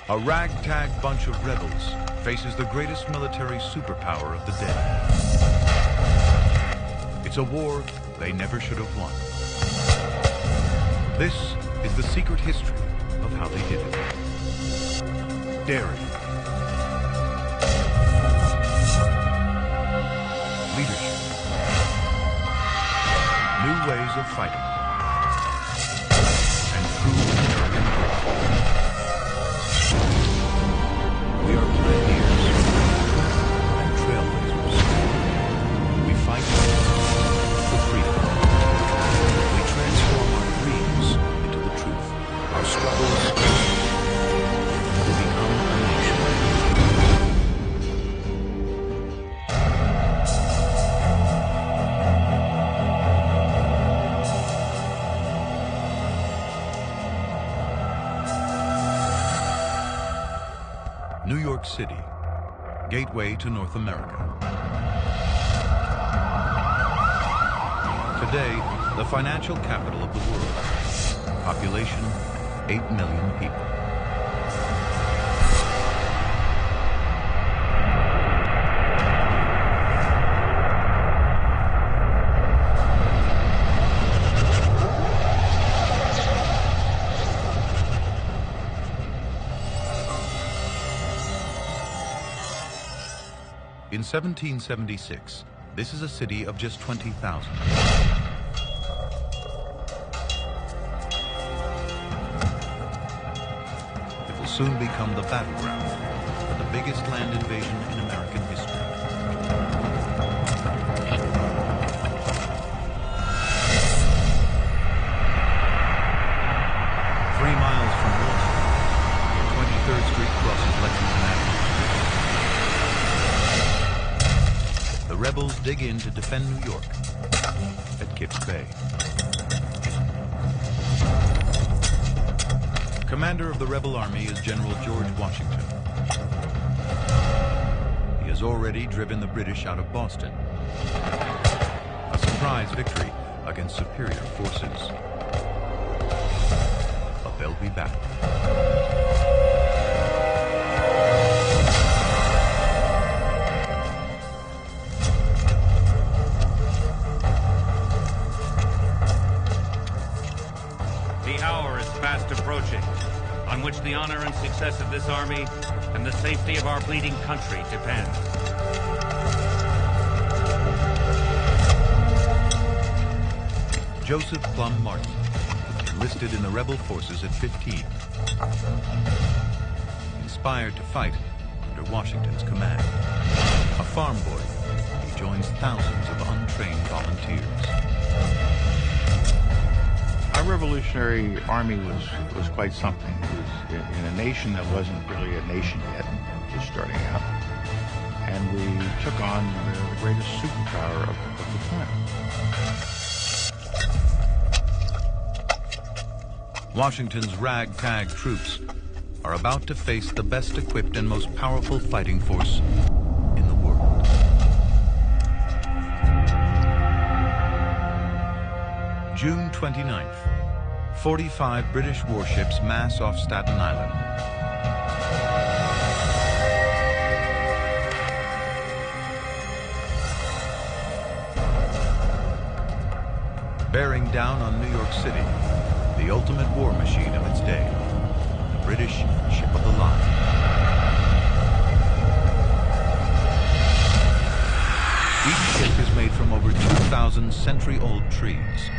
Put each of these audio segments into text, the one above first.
A ragtag bunch of rebels faces the greatest military superpower of the day. It's a war they never should have won. This is the secret history of how they did it. Daring, leadership, new ways of fighting, and true American grit. We are pioneers and trailblazers. We fight for freedom. We transform our dreams into the truth. Our struggles to become a nation. New York City, gateway to North America. Today, the financial capital of the world. Population, 8 million people. In 1776, this is a city of just 20,000. It will soon become the battleground for the biggest land invasion in American history. Three miles from Wall Street, 23rd Street crosses Lexington Avenue. The rebels dig in to defend New York at Kips Bay. Commander of the rebel army is General George Washington. He has already driven the British out of Boston. A surprise victory against superior forces. But they'll be back. Approaching, on which the honor and success of this army and the safety of our bleeding country depends. Joseph Plum Martin, enlisted in the rebel forces at 15. Inspired to fight under Washington's command. A farm boy, he joins thousands of untrained volunteers. Our Revolutionary Army was quite something. It was in a nation that wasn't really a nation yet, just starting out. And we took on the greatest superpower of the time. Washington's ragtag troops are about to face the best equipped and most powerful fighting force in the world. June 29th, 45 British warships mass off Staten Island. Bearing down on New York City, the ultimate war machine of its day, the British ship of the line. Each ship is made from over 2,000 century-old trees.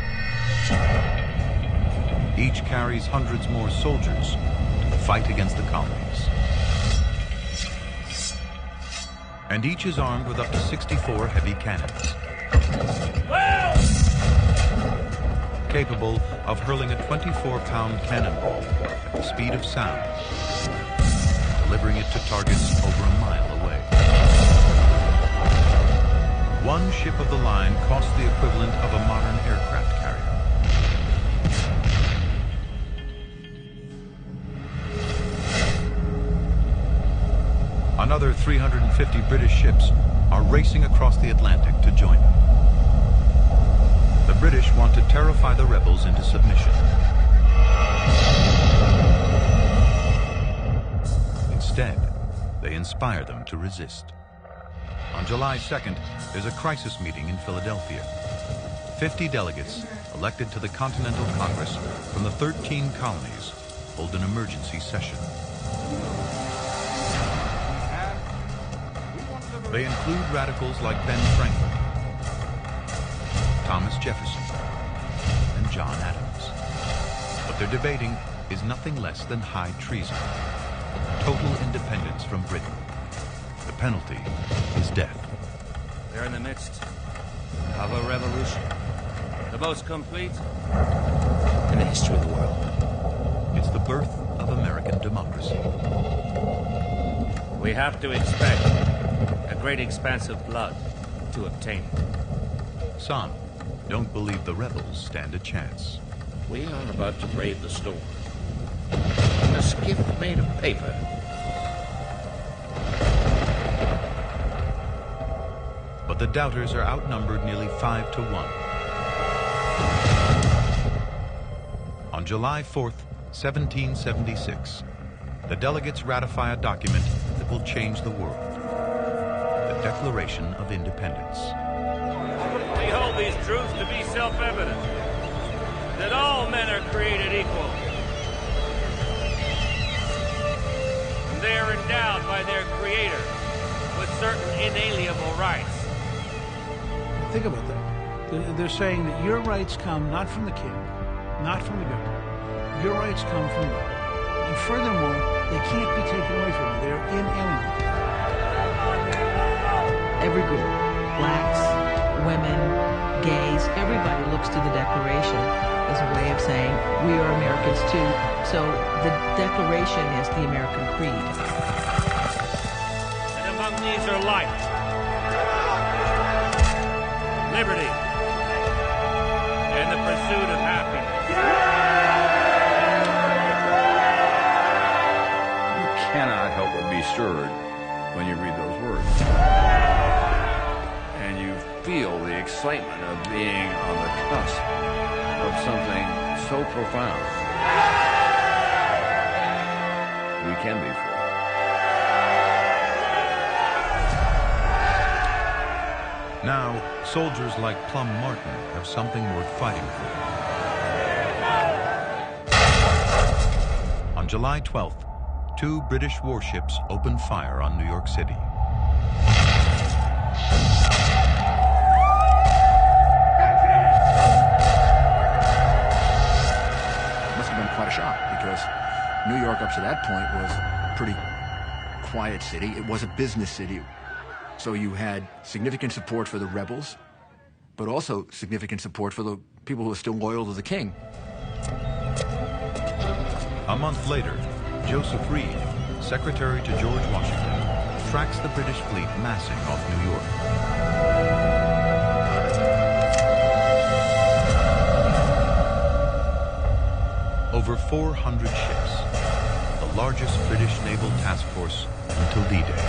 Each carries hundreds more soldiers to fight against the colonies. And each is armed with up to 64 heavy cannons. Capable of hurling a 24-pound cannonball at the speed of sound, delivering it to targets over a mile away. One ship of the line costs the equivalent of a modern aircraft carrier. Another 350 British ships are racing across the Atlantic to join them. The British want to terrify the rebels into submission. inspire them to resist. On July 2nd, there's a crisis meeting in Philadelphia. 50 delegates, elected to the Continental Congress from the 13 colonies, hold an emergency session. They include radicals like Ben Franklin, Thomas Jefferson, and John Adams. What they're debating is nothing less than high treason. Total independence from Britain. The penalty is death. They're in the midst of a revolution. The most complete in the history of the world. It's the birth of American democracy. We have to expect a great expanse of blood to obtain it. Some don't believe the rebels stand a chance. We are about to brave the storm. In a skiff made of paper. But the doubters are outnumbered nearly 5 to 1. On July 4th, 1776, the delegates ratify a document that will change the world. The Declaration of Independence. We hold these truths to be self-evident, that all men are created equal, and they are endowed by their Creator with certain inalienable rights. Think about that. They're saying that your rights come not from the king, not from the government. Your rights come from God. And furthermore, they can't be taken away from you. They're inalienable. Every group, blacks, women, gays, everybody looks to the Declaration as a way of saying, we are Americans too. So the Declaration is the American creed. And among these are life, liberty, and the pursuit of happiness. You cannot help but be stirred when you read those words. And you feel the excitement of being on the cusp of something so profound. We can be free. Now, soldiers like Plum Martin have something worth fighting for. On July 12th, 2 British warships open fire on New York City. Must have been quite a shock, because New York up to that point was a pretty quiet city. It was a business city. So you had significant support for the rebels, but also significant support for the people who were still loyal to the king. A month later, Joseph Reed, secretary to George Washington, tracks the British fleet massing off New York. Over 400 ships, the largest British naval task force until D-Day.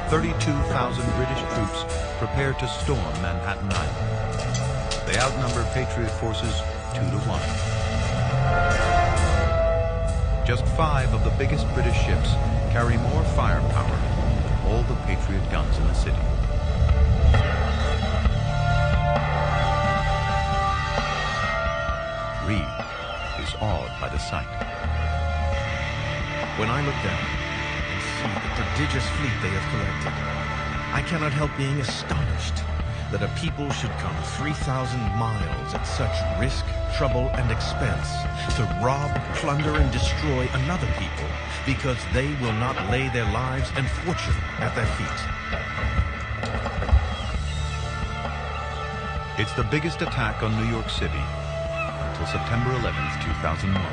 32,000 British troops prepare to storm Manhattan Island. They outnumber Patriot forces 2 to 1. Just 5 of the biggest British ships carry more firepower than all the Patriot guns in the city. Reed is awed by the sight. When I look down and see the prodigious fleet they have collected, I cannot help being astonished that a people should come 3,000 miles at such risk, trouble, and expense to rob, plunder, and destroy another people because they will not lay their lives and fortune at their feet. It's the biggest attack on New York City until September 11th, 2001.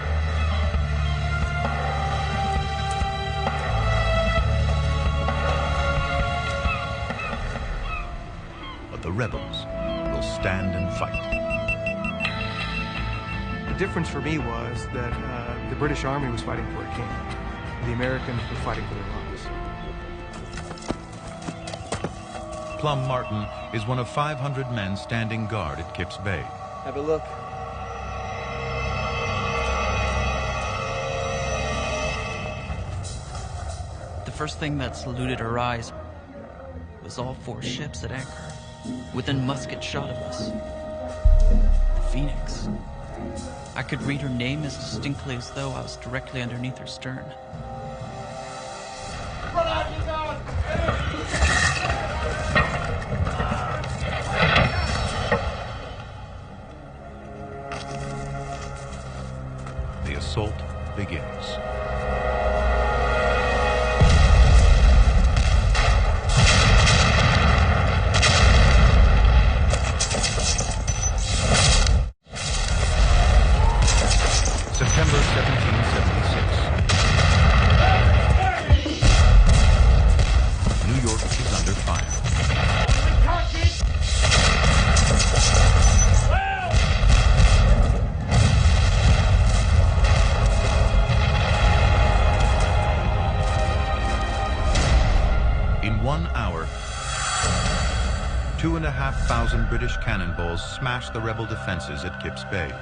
The rebels will stand and fight. The difference for me was that the British Army was fighting for a king. The Americans were fighting for their lives. Plum Martin is one of 500 men standing guard at Kips Bay. Have a look. first thing that saluted our eyes was all 4 ships at anchor, within musket shot of us. The Phoenix. I could read her name as distinctly as though I was directly underneath her stern. The assault begins. September 1776. New York is under fire. In 1 hour, 2,500 British cannonballs smashed the rebel defenses at Kips Bay.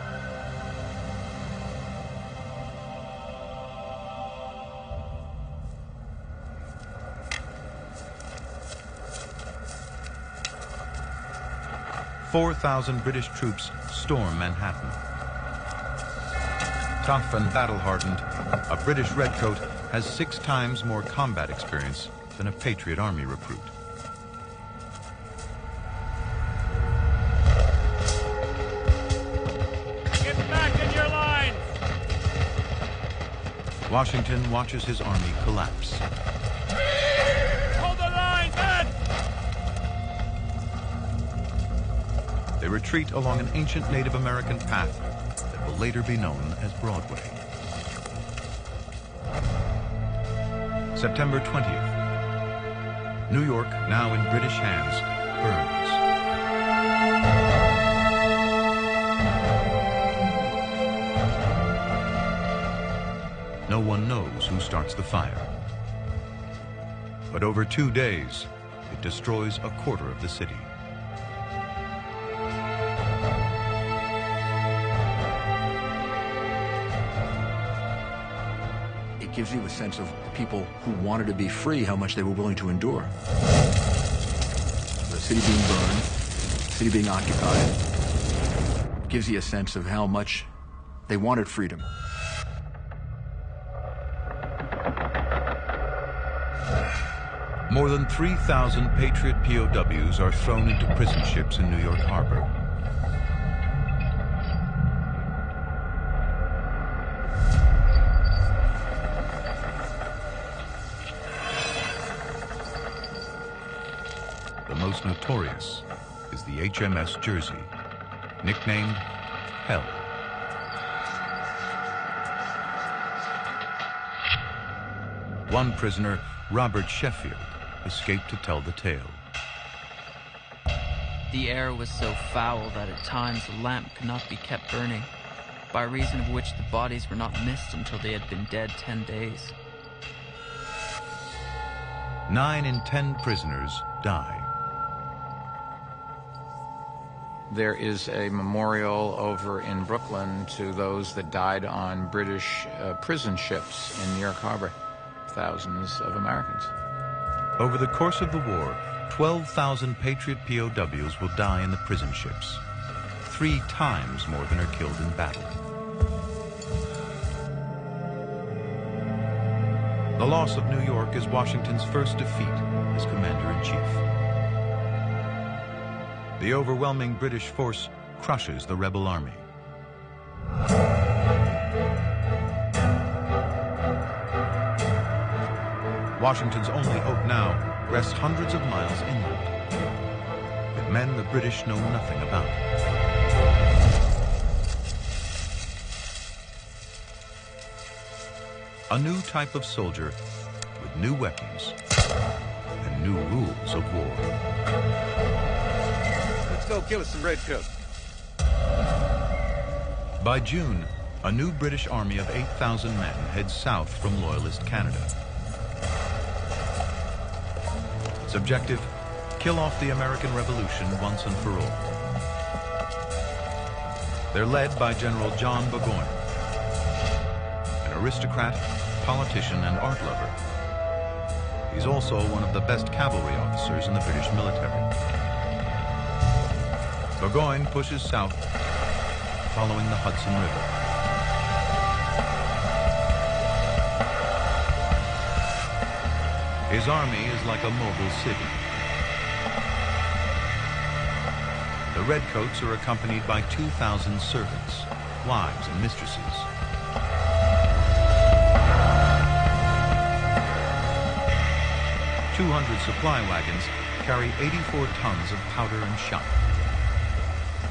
"4,000 British troops storm Manhattan. Tough and battle-hardened, a British redcoat has 6 times more combat experience than a Patriot Army recruit. Get back in your lines! Washington watches his army collapse. Hold the line, men! They retreat along an ancient Native American path that will later be known as Broadway. September 20th. New York, now in British hands, burns. No one knows who starts the fire. But over 2 days, it destroys a quarter of the city. It gives you a sense of the people who wanted to be free, how much they were willing to endure. The city being burned, the city being occupied, gives you a sense of how much they wanted freedom. More than 3,000 Patriot POWs are thrown into prison ships in New York Harbor. The most notorious is the HMS Jersey, nicknamed Hell. One prisoner, Robert Sheffield, escaped to tell the tale. The air was so foul that at times a lamp could not be kept burning, by reason of which the bodies were not missed until they had been dead 10 days. 9 in 10 prisoners die. There is a memorial over in Brooklyn to those that died on British prison ships in New York Harbor. Thousands of Americans. Over the course of the war, 12,000 Patriot POWs will die in the prison ships, 3 times more than are killed in battle. The loss of New York is Washington's first defeat as commander-in-chief. The overwhelming British force crushes the rebel army. Washington's only hope now rests hundreds of miles inland, with men the British know nothing about. A new type of soldier with new weapons and new rules of war. Let's go kill us some redcoats. By June, a new British army of 8,000 men heads south from Loyalist Canada. Its objective, kill off the American Revolution once and for all. They're led by General John Burgoyne, an aristocrat, politician, and art lover. He's also one of the best cavalry officers in the British military. Burgoyne pushes south, following the Hudson River. His army is like a mobile city. The Redcoats are accompanied by 2,000 servants, wives and mistresses. "200 supply wagons carry 84 tons of powder and shot,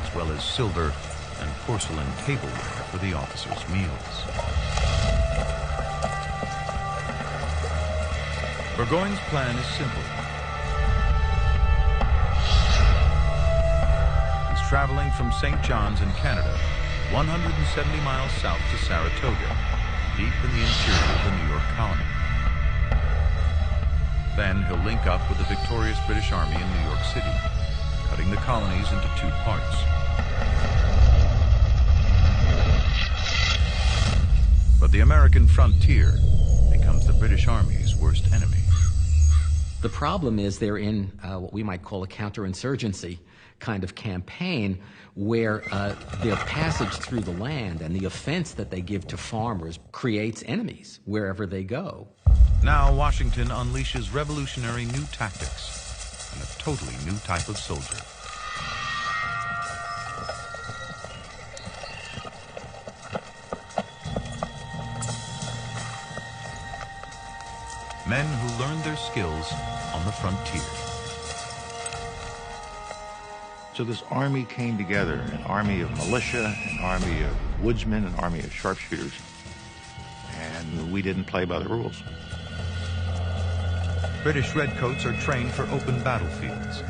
as well as silver and porcelain tableware for the officers' meals." Burgoyne's plan is simple. He's traveling from St. John's in Canada, 170 miles south to Saratoga, deep in the interior of the New York colony. Then he'll link up with the victorious British Army in New York City, cutting the colonies into two parts. But the American frontier becomes the British Army's worst enemy. The problem is they're in what we might call a counterinsurgency kind of campaign where their passage through the land and the offense that they give to farmers creates enemies wherever they go. Now Washington unleashes revolutionary new tactics and a totally new type of soldier. Men who learned their skills on the frontier. So this army came together, an army of militia, an army of woodsmen, an army of sharpshooters, and we didn't play by the rules. British Redcoats are trained for open battlefields.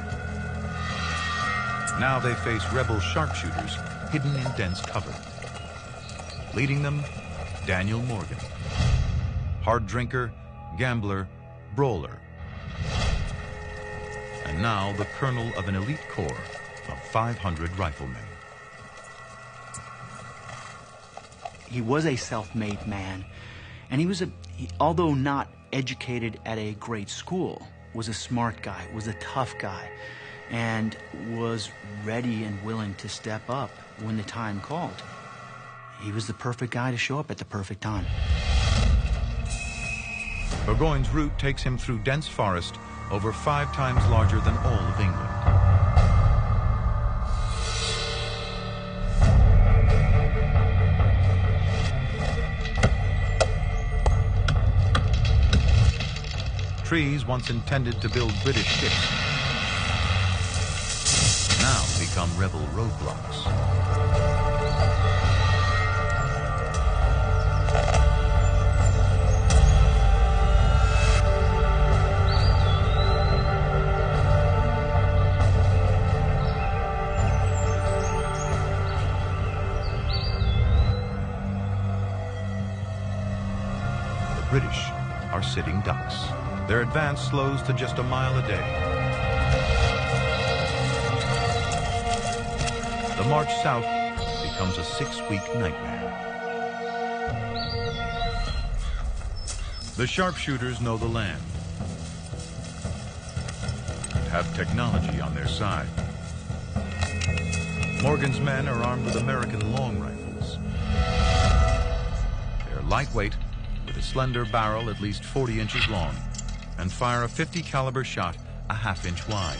Now they face rebel sharpshooters hidden in dense cover. Leading them, Daniel Morgan, hard drinker, gambler, brawler, and now the colonel of an elite corps of 500 riflemen. He was a self-made man, and he was although not educated at a great school, was a smart guy, was a tough guy, and was ready and willing to step up when the time called. He was the perfect guy to show up at the perfect time. Burgoyne's route takes him through dense forest over 5 times larger than all of England. Trees once intended to build British ships now become rebel roadblocks. The British are sitting ducks. Their advance slows to just a mile a day. The march south becomes a 6-week nightmare. The sharpshooters know the land and have technology on their side. Morgan's men are armed with American long rifles. They're lightweight, with a slender barrel at least 40 inches long, and fire a .50 caliber shot a half-inch wide.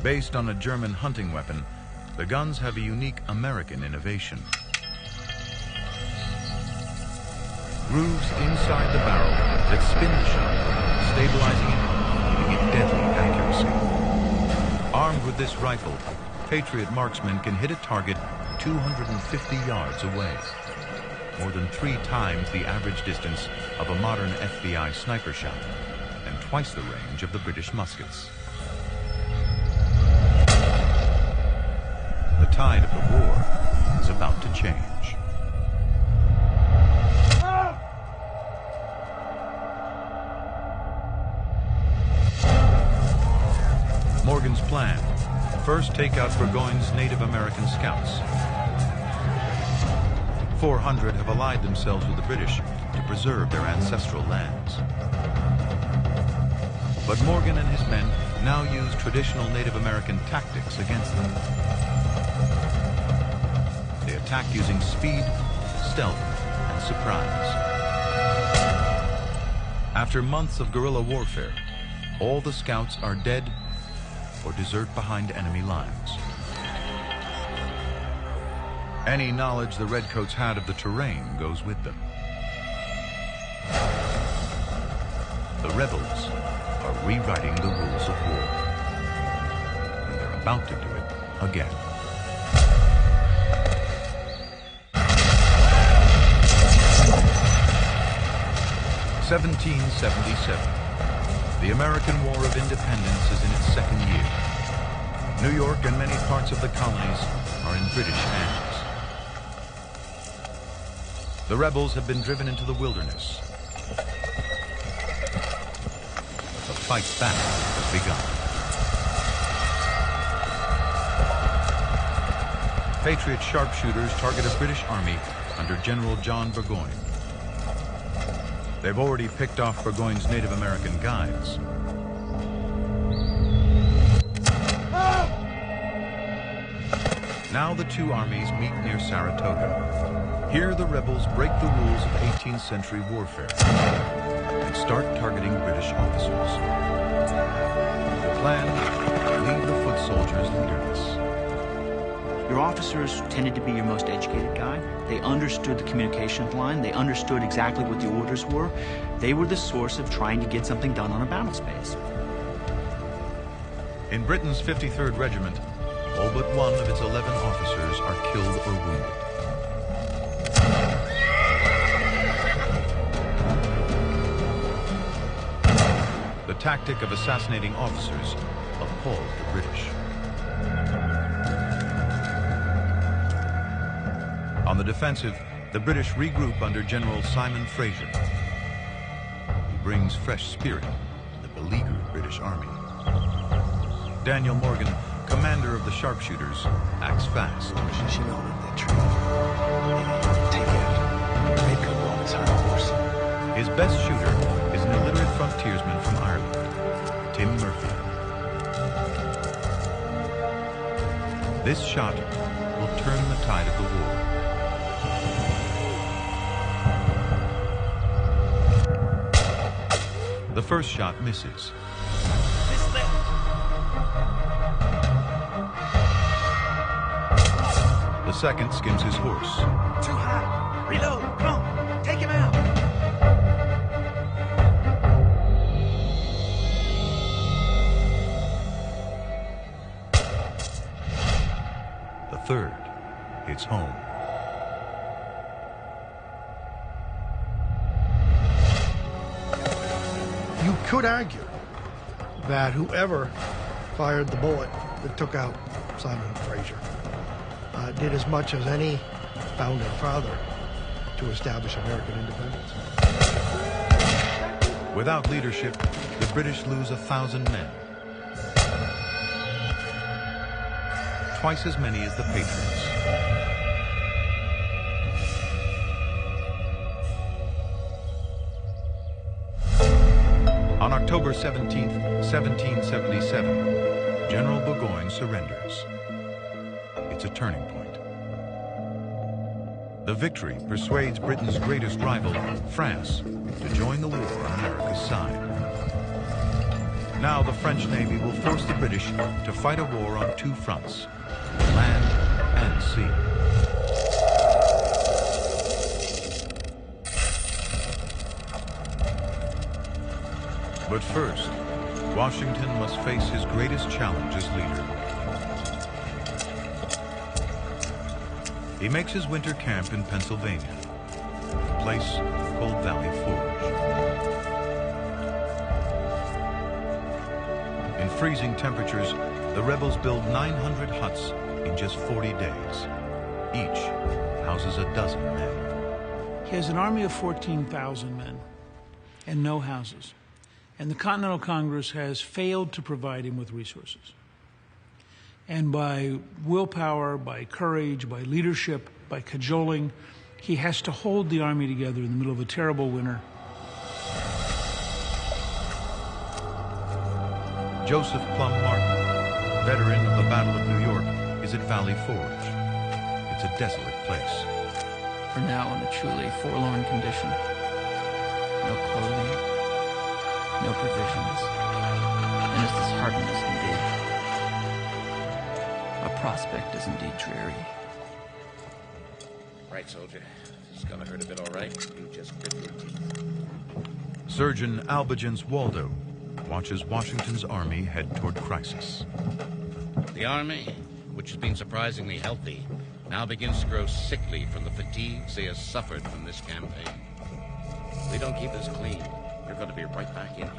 Based on a German hunting weapon, the guns have a unique American innovation. Grooves inside the barrel that spin the shot, stabilizing it, giving it deadly accuracy. Armed with this rifle, Patriot marksmen can hit a target 250 yards away, more than 3 times the average distance of a modern FBI sniper shot, and twice the range of the British muskets. The tide of the war is about to change. Morgan's plan: first take out Burgoyne's Native American scouts. 400 have allied themselves with the British to preserve their ancestral lands. But Morgan and his men now use traditional Native American tactics against them. They attack using speed, stealth, and surprise. After months of guerrilla warfare, all the scouts are dead or desert behind enemy lines. Any knowledge the Redcoats had of the terrain goes with them. The rebels are rewriting the rules of war, and they're about to do it again. (1777). The American War of Independence is in its second year. New York and many parts of the colonies are in British hands. The rebels have been driven into the wilderness. The fight back has begun. Patriot sharpshooters target a British army under General John Burgoyne. They've already picked off Burgoyne's Native American guides. Now the two armies meet near Saratoga. Here the rebels break the rules of 18th century warfare and start targeting British officers. The plan, leave the foot soldiers leaderless. Your officers tended to be your most educated guy. They understood the communications line. They understood exactly what the orders were. They were the source of trying to get something done on a battle space. In Britain's 53rd Regiment, all but one of its 11 officers are killed or wounded. The tactic of assassinating officers appalled the British. On the defensive, the British regroup under General Simon Fraser. He brings fresh spirit to the beleaguered British Army. Daniel Morgan, commander of the sharpshooters, acts fast. She know that they take it. Maybe go on his hind horse. His best shooter is an illiterate frontiersman from Ireland, Tim Murphy. This shot will turn the tide of the war. The first shot misses. The second skims his horse. Too high. Reload. Come on. Take him out. The third hits home. You could argue that whoever fired the bullet that took out Simon Fraser did as much as any founding father to establish American independence. Without leadership, the British lose 1,000 men. Twice as many as the Patriots. On October 17th, 1777, General Burgoyne surrenders. It's a turning point. The victory persuades Britain's greatest rival, France, to join the war on America's side. Now the French Navy will force the British to fight a war on two fronts, land and sea. But first, Washington must face his greatest challenge as leader. He makes his winter camp in Pennsylvania, a place called Valley Forge. In freezing temperatures, the rebels build 900 huts in just 40 days. Each houses a dozen men. He has an army of 14,000 men and no houses. And the Continental Congress has failed to provide him with resources. And by willpower, by courage, by leadership, by cajoling, He has to hold the army together in the middle of a terrible winter. Joseph Plum Martin, veteran of the Battle of New York, is at Valley Forge. It's a desolate place. We're now in a truly forlorn condition. No clothing, no provisions, and as disheartened as can be. Our prospect is indeed dreary. Right, soldier. It's gonna hurt a bit, all right? You just grit your teeth. Surgeon Albigence Waldo watches Washington's army head toward crisis. The army, which has been surprisingly healthy, now begins to grow sickly from the fatigues they have suffered from this campaign. If we don't keep this clean, you're going to be right back in here.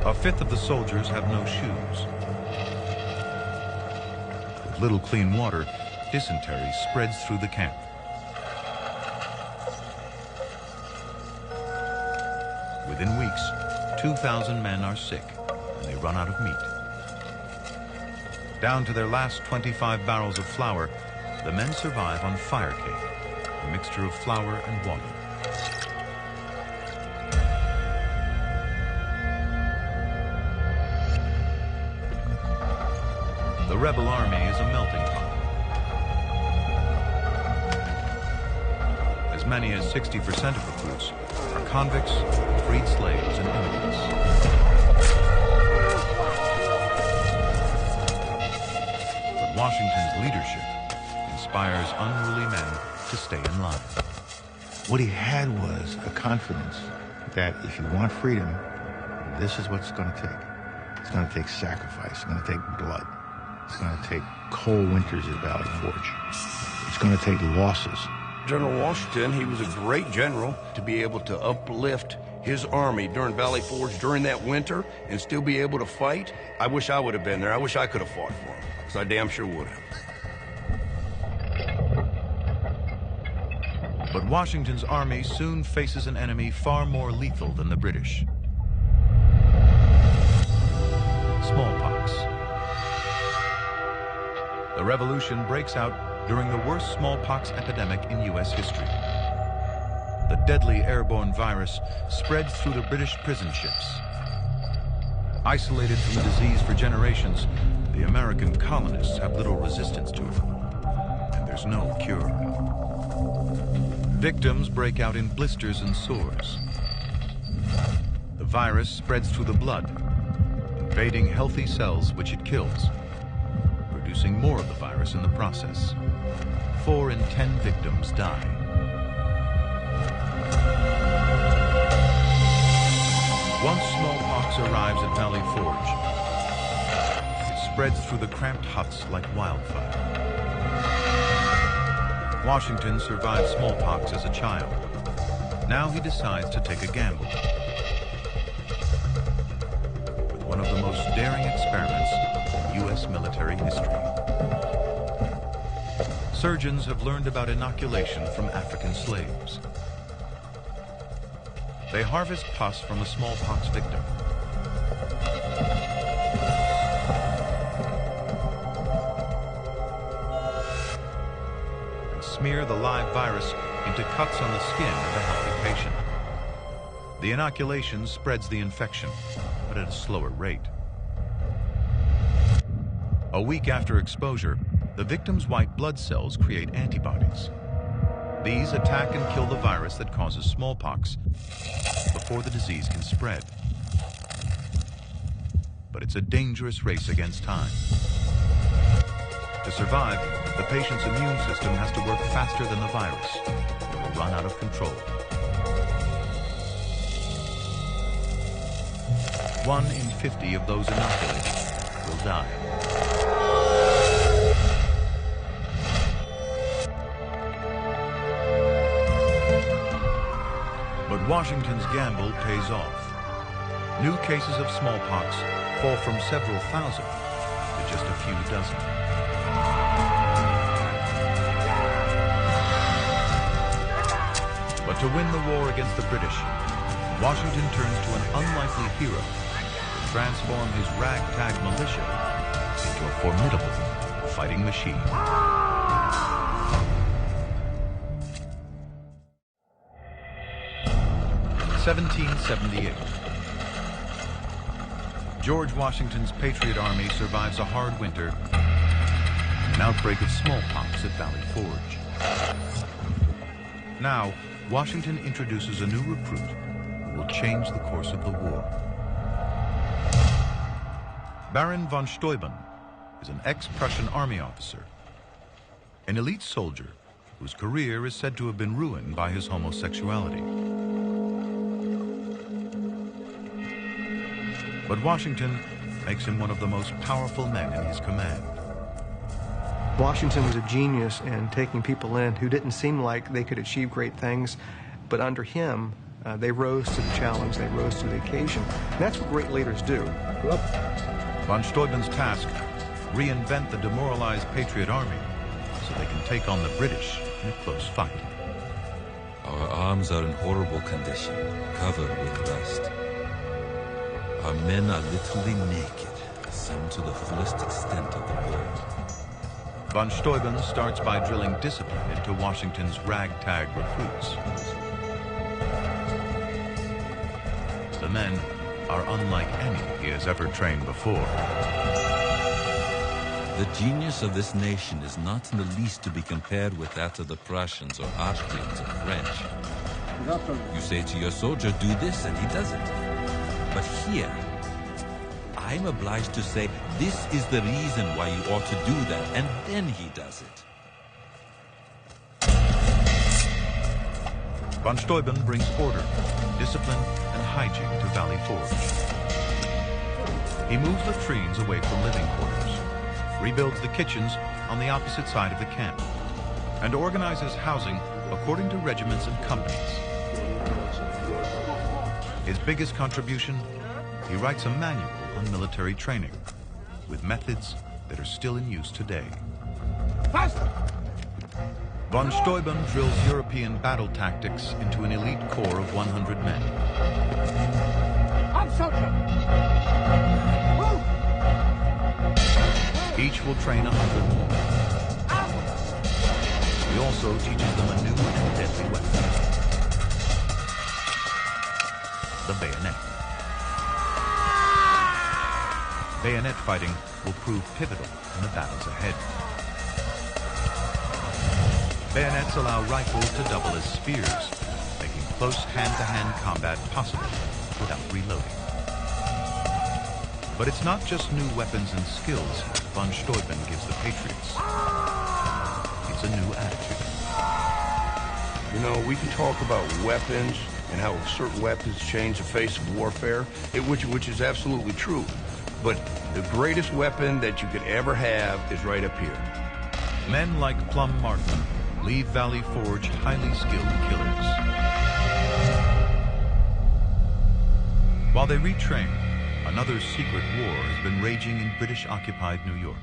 A fifth of the soldiers have no shoes. With little clean water, dysentery spreads through the camp. Within weeks, 2,000 men are sick, and they run out of meat. Down to their last 25 barrels of flour, the men survive on fire cake, a mixture of flour and water. The rebel army is a melting pot. As many as 60% of recruits are convicts, freed slaves, and immigrants. But Washington's leadership inspires unruly men to stay in line. What he had was a confidence that if you want freedom, this is what it's going to take. It's going to take sacrifice. It's going to take blood. It's going to take cold winters at Valley Forge. It's going to take losses. General Washington, he was a great general to be able to uplift his army during Valley Forge during that winter and still be able to fight. I wish I would have been there. I wish I could have fought for him, because I damn sure would have. But Washington's army soon faces an enemy far more lethal than the British. Smallpox. The revolution breaks out during the worst smallpox epidemic in U.S. history. The deadly airborne virus spreads through the British prison ships. Isolated from the disease for generations, the American colonists have little resistance to it, and there's no cure. Victims break out in blisters and sores. The virus spreads through the blood, invading healthy cells which it kills, producing more of the virus in the process. 4 in 10 victims die. Once smallpox arrives at Valley Forge, it spreads through the cramped huts like wildfire. Washington survived smallpox as a child. Now he decides to take a gamble with one of the most daring experiments in U.S. military history. Surgeons have learned about inoculation from African slaves. They harvest pus from a smallpox victim. And smear the live virus into cuts on the skin of a healthy patient. The inoculation spreads the infection, but at a slower rate. A week after exposure, the victim's white blood cells create antibodies. These attack and kill the virus that causes smallpox before the disease can spread. But it's a dangerous race against time. To survive, the patient's immune system has to work faster than the virus. It will run out of control. 1 in 50 of those inoculated will die. But Washington's gamble pays off. New cases of smallpox fall from several thousand to just a few dozen. But to win the war against the British, Washington turns to an unlikely hero to transform his ragtag militia into a formidable fighting machine. 1778. George Washington's Patriot Army survives a hard winter and an outbreak of smallpox at Valley Forge. Now, Washington introduces a new recruit who will change the course of the war. Baron von Steuben is an ex-Prussian army officer, an elite soldier whose career is said to have been ruined by his homosexuality. But Washington makes him one of the most powerful men in his command. Washington was a genius in taking people in who didn't seem like they could achieve great things, but under him, they rose to the challenge, they rose to the occasion. And that's what great leaders do. Von Steuben's task, reinvent the demoralized Patriot Army so they can take on the British in a close fight. Our arms are in horrible condition, covered with dust. Our men are literally naked, some to the fullest extent of the word. Von Steuben starts by drilling discipline into Washington's ragtag recruits. The men are unlike any he has ever trained before. The genius of this nation is not in the least to be compared with that of the Prussians or Austrians or French. You say to your soldier, do this, and he does it. But here, I'm obliged to say, this is the reason why you ought to do that, and then he does it. Von Steuben brings order, discipline, and hygiene to Valley Forge. He moves latrines away from living quarters, rebuilds the kitchens on the opposite side of the camp, and organizes housing according to regiments and companies. His biggest contribution, he writes a manual on military training with methods that are still in use today. Faster! Von Steuben drills European battle tactics into an elite corps of 100 men. Up, soldier! Each will train 100 more. He also teaches them a new and deadly weapon, the bayonet. Bayonet fighting will prove pivotal in the battles ahead. Bayonets allow rifles to double as spears, making close hand-to-hand combat possible without reloading. But it's not just new weapons and skills von Steuben gives the Patriots. It's a new attitude. You know, we can talk about weapons and how certain weapons change the face of warfare, which is absolutely true. But the greatest weapon that you could ever have is right up here. Men like Plum Martin leave Valley Forge highly skilled killers. While they retrain, another secret war has been raging in British-occupied New York.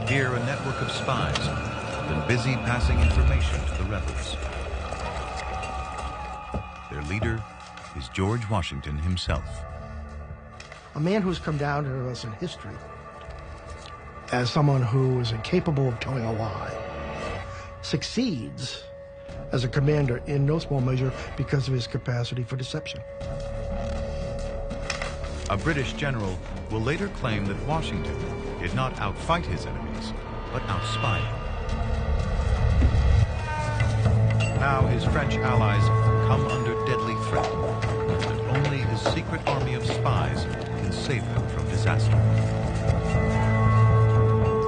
Here, a network of spies have been busy passing information to the rebels. Their leader is George Washington himself. A man who's come down to us in history as someone who is incapable of telling a lie succeeds as a commander in no small measure because of his capacity for deception. A British general will later claim that Washington did not outfight his enemies, but outspy them. Now his French allies come under deadly threat, and only his secret army of spies can save them from disaster.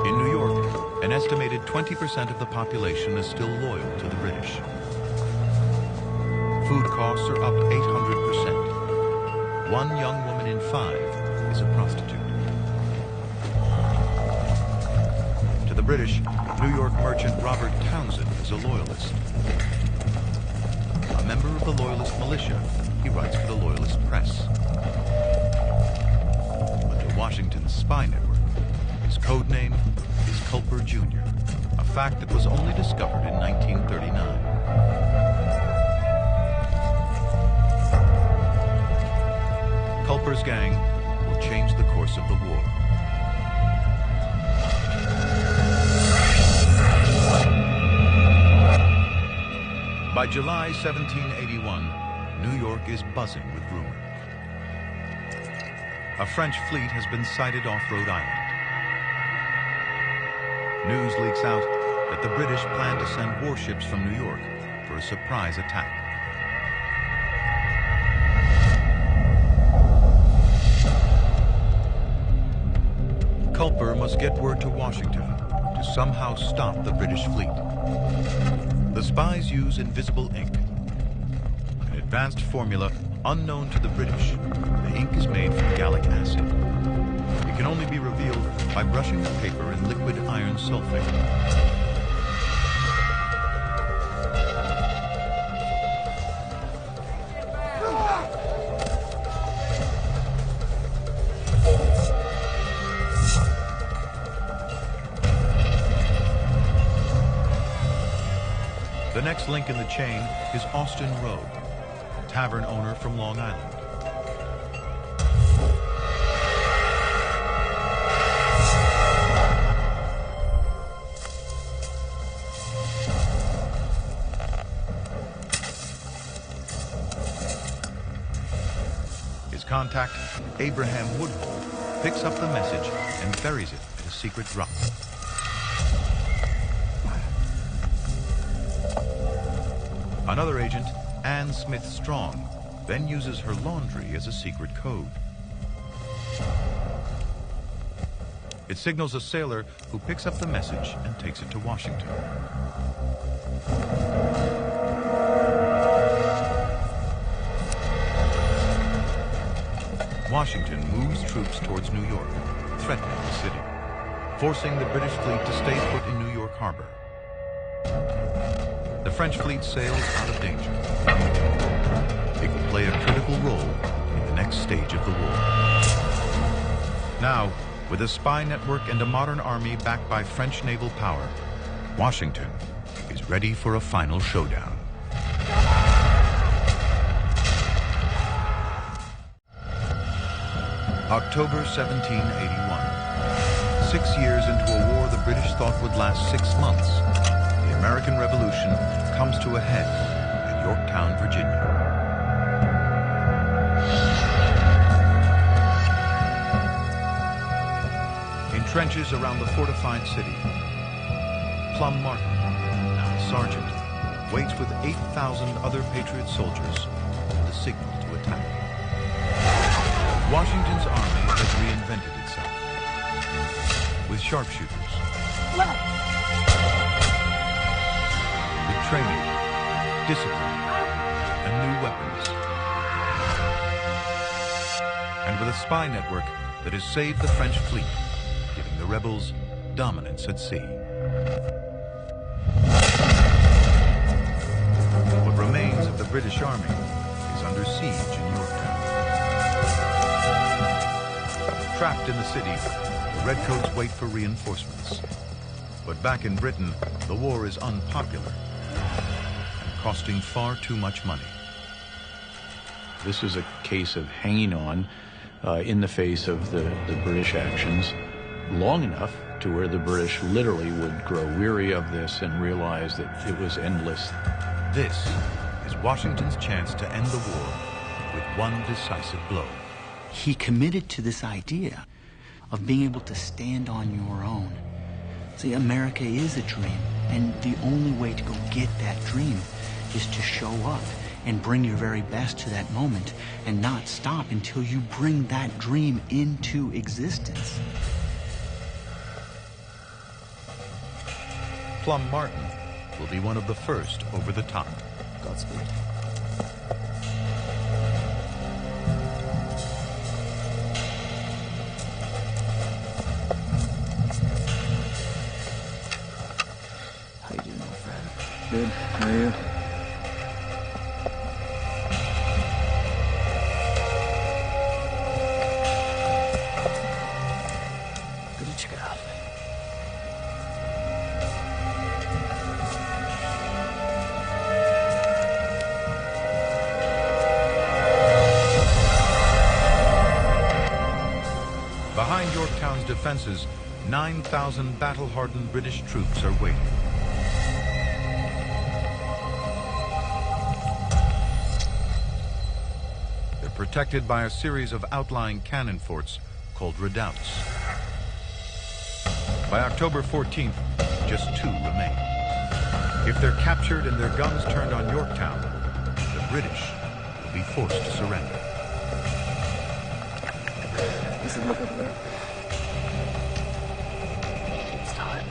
In New York, an estimated 20% of the population is still loyal to the British. Food costs are up 800%. One young woman in 5 is a prostitute. To the British, New York merchant Robert Townsend is a loyalist. A member of the Loyalist militia, he writes for the Loyalist press. But to Washington's spy network, his code name is Culper Jr., a fact that was only discovered in 1939. Culper's gang will change the course of the war. By July 1781, New York is buzzing with rumor. A French fleet has been sighted off Rhode Island. News leaks out that the British plan to send warships from New York for a surprise attack. Culper must get word to Washington to somehow stop the British fleet. The spies use invisible ink, an advanced formula unknown to the British. The ink is made from gallic acid. It can only be revealed by brushing the paper in liquid iron sulfate. The next link in the chain is Austin Rowe, a tavern owner from Long Island. His contact, Abraham Woodhull, picks up the message and buries it in a secret drop. Another agent, Anne Smith Strong, then uses her laundry as a secret code. It signals a sailor who picks up the message and takes it to Washington. Washington moves troops towards New York, threatening the city, forcing the British fleet to stay put in New York Harbor. The French fleet sails out of danger. It will play a critical role in the next stage of the war. Now, with a spy network and a modern army backed by French naval power, Washington is ready for a final showdown. October 1781. 6 years into a war the British thought would last 6 months, the American Revolution comes to a head at Yorktown, Virginia. In trenches around the fortified city, Plum Martin, now a sergeant, waits with 8,000 other Patriot soldiers for the signal to attack. Washington's army has reinvented itself with sharpshooters, with training, discipline, and new weapons, and with a spy network that has saved the French fleet, giving the rebels dominance at sea. What remains of the British Army is under siege in Yorktown. Trapped in the city, the Redcoats wait for reinforcements. But back in Britain, the war is unpopular and costing far too much money. This is a case of hanging on in the face of the British actions long enough to where the British literally would grow weary of this and realize that it was endless. This is Washington's chance to end the war with one decisive blow. He committed to this idea of being able to stand on your own. See, America is a dream, and the only way to go get that dream is to show up and bring your very best to that moment and not stop until you bring that dream into existence. Plum Martin will be one of the first over the top. Godspeed. How you doing, old friend? Good. How are you? Good to check it out. Behind Yorktown's defenses, 9,000 battle-hardened British troops are waiting. protected by a series of outlying cannon forts called redoubts. By October 14th, just 2 remain. If they're captured and their guns turned on Yorktown, the British will be forced to surrender. Look over there. It's time.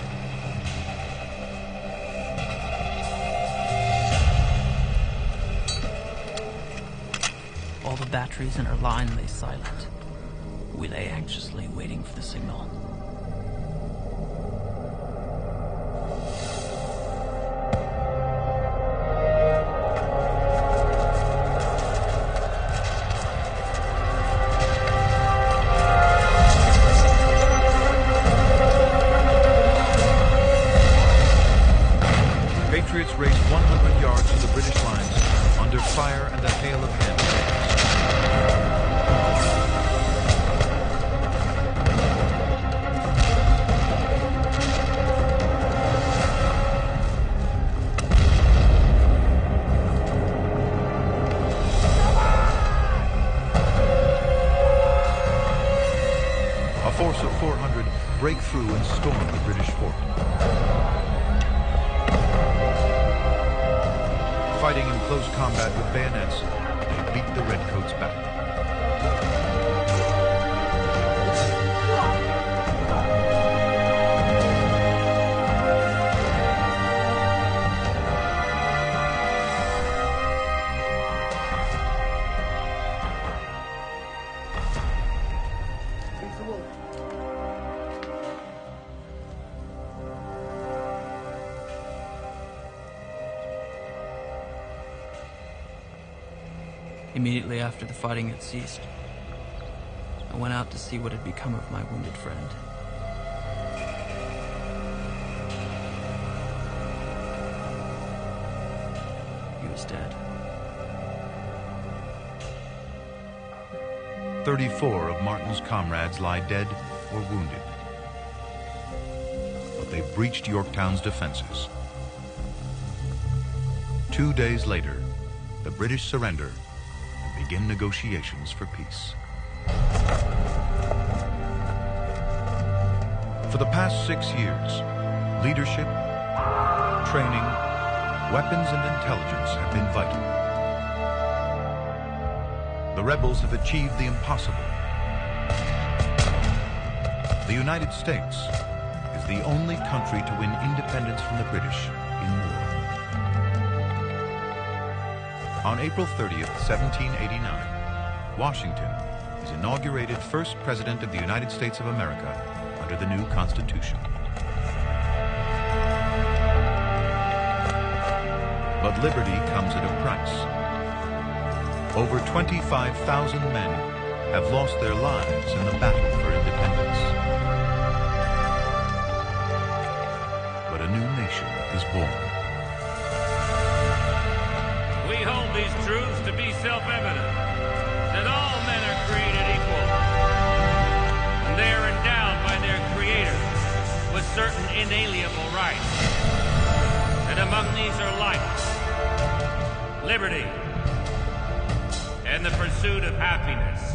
All the batteries in our line lay silent. We lay anxiously waiting for the signal. Patriots raced 100 yards to the British lines under fire and a hail of hand A force of 400 break through and storm the British fort. Fighting in close combat with bayonets, they beat the Redcoats back. Immediately after the fighting had ceased, I went out to see what had become of my wounded friend. He was dead. 34 of Martin's comrades lie dead or wounded. But they breached Yorktown's defenses. 2 days later, the British surrender and begin negotiations for peace. For the past 6 years, leadership, training, weapons, and intelligence have been vital. The rebels have achieved the impossible. The United States is the only country to win independence from the British in war. On April 30th, 1789, Washington is inaugurated first President of the United States of America under the new Constitution. But liberty comes at a price. Over 25,000 men have lost their lives in the battle for independence. But a new nation is born. We hold these truths to be self-evident, that all men are created equal, and they are endowed by their Creator with certain inalienable rights. And among these are life, liberty, and the pursuit of happiness.